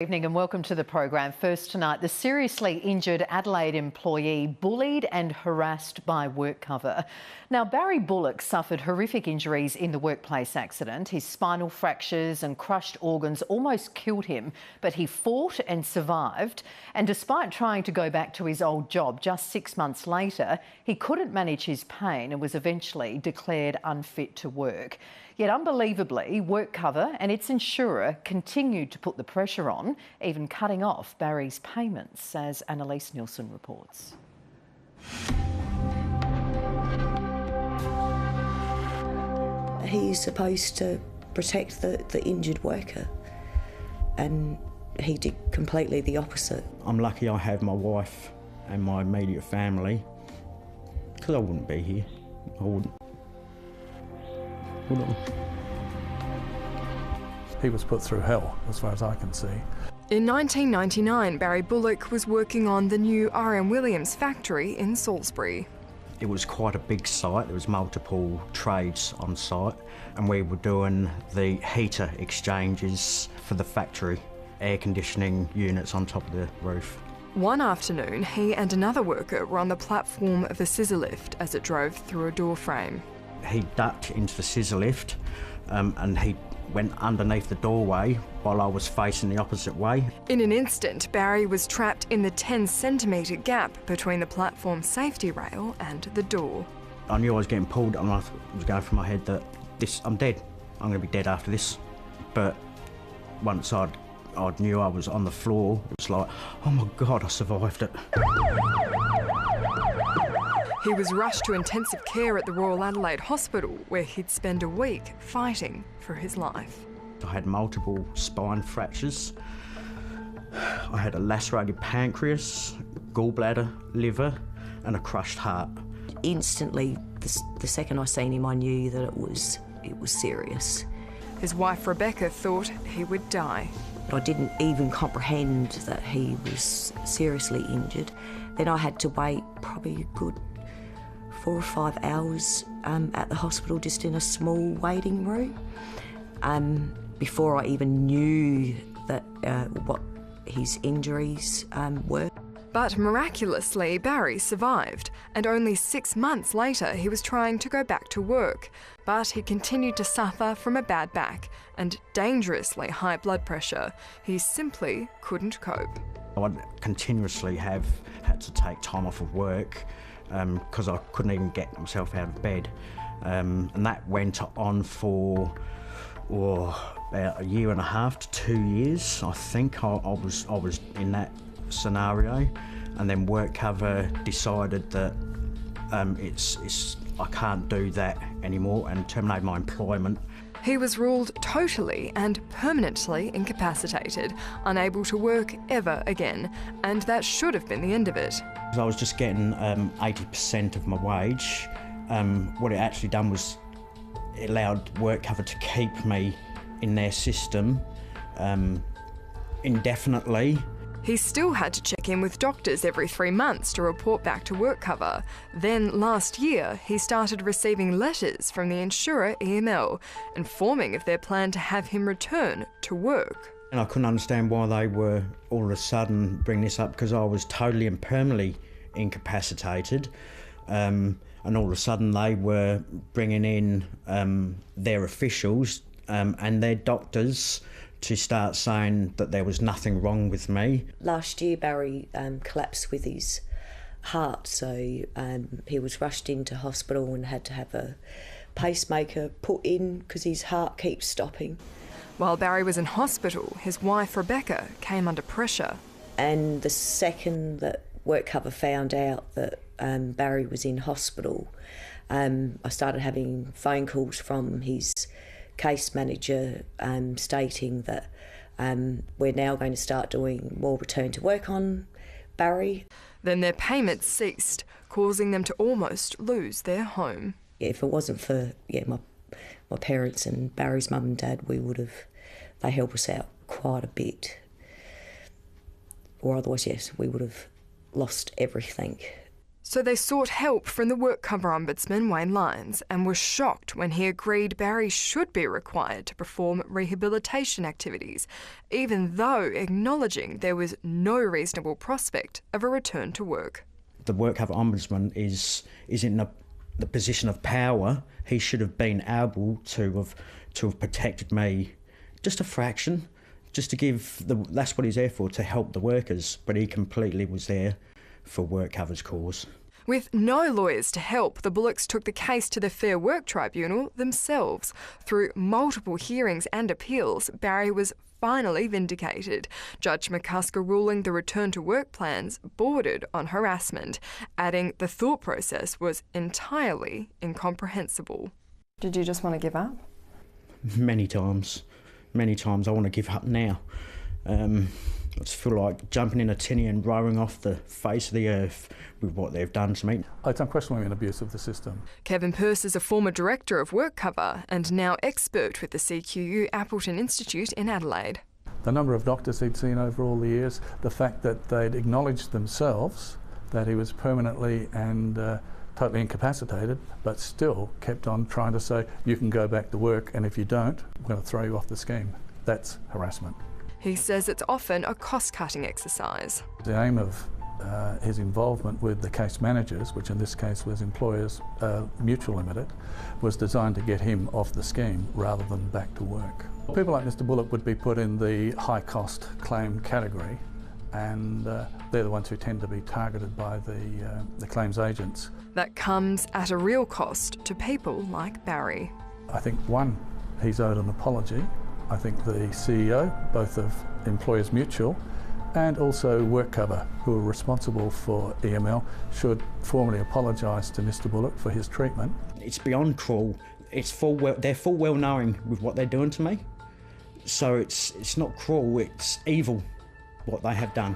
Evening and welcome to the program. First tonight, the seriously injured Adelaide employee bullied and harassed by WorkCover. Now, Barry Bullock suffered horrific injuries in the workplace accident. His spinal fractures and crushed organs almost killed him, but he fought and survived. And despite trying to go back to his old job just 6 months later, he couldn't manage his pain and was eventually declared unfit to work. Yet unbelievably, WorkCover and its insurer continued to put the pressure on, even cutting off Barry's payments, as Annalise Nielsen reports. He's supposed to protect the injured worker, and he did completely the opposite. I'm lucky I have my wife and my immediate family, because I wouldn't be here. I wouldn't. He was put through hell, as far as I can see. In 1999, Barry Bullock was working on the new R.M. Williams factory in Salisbury. It was quite a big site. There was multiple trades on site, and we were doing the heater exchanges for the factory, air conditioning units on top of the roof. One afternoon, he and another worker were on the platform of the scissor lift as it drove through a door frame. He ducked into the scissor lift and he went underneath the doorway while I was facing the opposite way. In an instant, Barry was trapped in the 10-centimetre gap between the platform safety rail and the door. I knew I was getting pulled, and I was going through my head that I'm dead. I'm going to be dead after this. But once I knew I was on the floor, it was like, oh my God, I survived it. He was rushed to intensive care at the Royal Adelaide Hospital, where he'd spend a week fighting for his life. I had multiple spine fractures. I had a lacerated pancreas, gallbladder, liver, and a crushed heart. Instantly, the second I seen him, I knew that it was serious. His wife Rebecca thought he would die. But I didn't even comprehend that he was seriously injured. Then I had to wait probably a good 4 or 5 hours at the hospital, just in a small waiting room, before I even knew that what his injuries were. But miraculously, Barry survived, and only 6 months later he was trying to go back to work. But he continued to suffer from a bad back and dangerously high blood pressure. He simply couldn't cope. I'd continuously have had to take time off of work because I couldn't even get myself out of bed. And that went on for about 1.5 years to 2 years. I think I was in that scenario, and then WorkCover decided that I can't do that anymore and terminated my employment. He was ruled totally and permanently incapacitated, unable to work ever again, and that should have been the end of it. I was just getting 80% of my wage. What it actually done was it allowed WorkCover to keep me in their system indefinitely. He still had to check in with doctors every 3 months to report back to WorkCover. Then last year, he started receiving letters from the insurer EML, informing of their plan to have him return to work. And I couldn't understand why they were all of a sudden bringing this up, because I was totally and permanently incapacitated. And all of a sudden they were bringing in their officials and their doctors to start saying that there was nothing wrong with me. Last year, Barry collapsed with his heart, so he was rushed into hospital and had to have a pacemaker put in because his heart keeps stopping. While Barry was in hospital, his wife Rebecca came under pressure. And the second that WorkCover found out that Barry was in hospital, I started having phone calls from his case manager stating that we're now going to start doing more return to work on Barry. Then their payments ceased, causing them to almost lose their home. If it wasn't for my parents and Barry's mum and dad, they helped us out quite a bit. Or otherwise, yes, we would have lost everything. So they sought help from the WorkCover Ombudsman Wayne Lyons and were shocked when he agreed Barry should be required to perform rehabilitation activities, even though acknowledging there was no reasonable prospect of a return to work. The WorkCover Ombudsman is in the position of power. He should have been able to have protected me just a fraction, just to give that's what he's there for, to help the workers, but he completely was there for WorkCover's cause. With no lawyers to help, the Bullocks took the case to the Fair Work Tribunal themselves. Through multiple hearings and appeals, Barry was finally vindicated. Judge McCusker ruling the return to work plans bordered on harassment, adding the thought process was entirely incomprehensible. Did you just want to give up? Many times I want to give up now. I just feel like jumping in a tinny and rowing off the face of the earth with what they've done to me. It's unquestionably an abuse of the system. Kevin Pearce is a former director of WorkCover and now expert with the CQU Appleton Institute in Adelaide. The number of doctors he'd seen over all the years, the fact that they'd acknowledged themselves that he was permanently and totally incapacitated, but still kept on trying to say, you can go back to work, and if you don't, we're going to throw you off the scheme. That's harassment. He says it's often a cost-cutting exercise. The aim of his involvement with the case managers, which in this case was Employers Mutual Limited, was designed to get him off the scheme rather than back to work. People like Mr Bullock would be put in the high-cost claim category, and they're the ones who tend to be targeted by the claims agents. That comes at a real cost to people like Barry. I think, one, he's owed an apology. I think the CEO, both of Employers Mutual and also WorkCover, who are responsible for EML, should formally apologise to Mr Bullock for his treatment. It's beyond cruel. They're full well knowing with what they're doing to me. So it's not cruel, it's evil what they have done.